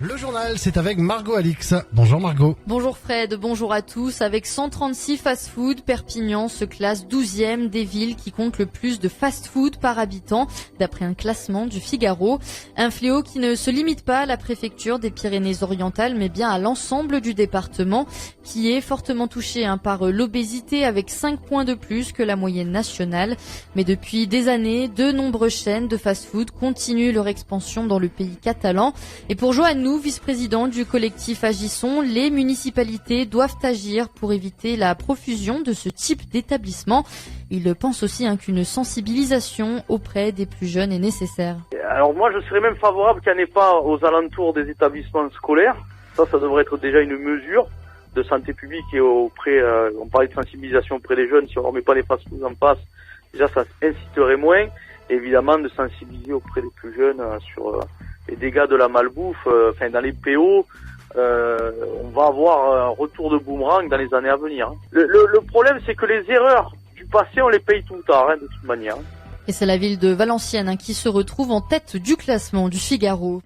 Le journal, c'est avec Margot Alix. Bonjour Margot. Bonjour Fred, bonjour à tous. Avec 136 fast-food, Perpignan se classe 12e des villes qui comptent le plus de fast-food par habitant, d'après un classement du Figaro. Un fléau qui ne se limite pas à la préfecture des Pyrénées-Orientales, mais bien à l'ensemble du département, qui est fortement touché par l'obésité, avec 5 points de plus que la moyenne nationale. Mais depuis des années, de nombreuses chaînes de fast-food continuent leur expansion dans le pays catalan. Et pour Johan Nou, vice-président du collectif Agissons, les municipalités doivent agir pour éviter la profusion de ce type d'établissement. Il pense aussi qu'une sensibilisation auprès des plus jeunes est nécessaire. Alors moi je serais même favorable qu'il n'y en ait pas aux alentours des établissements scolaires. Ça devrait être déjà une mesure de santé publique et auprès, on parlait de sensibilisation auprès des jeunes, si on ne remet pas les fast-foods en place, déjà ça inciterait moins. Et évidemment de sensibiliser auprès des plus jeunes sur les dégâts de la malbouffe, dans les PO, on va avoir un retour de boomerang dans les années à venir. Le problème, c'est que les erreurs du passé, on les paye tout le temps, de toute manière. Et c'est la ville de Valenciennes qui se retrouve en tête du classement du Figaro.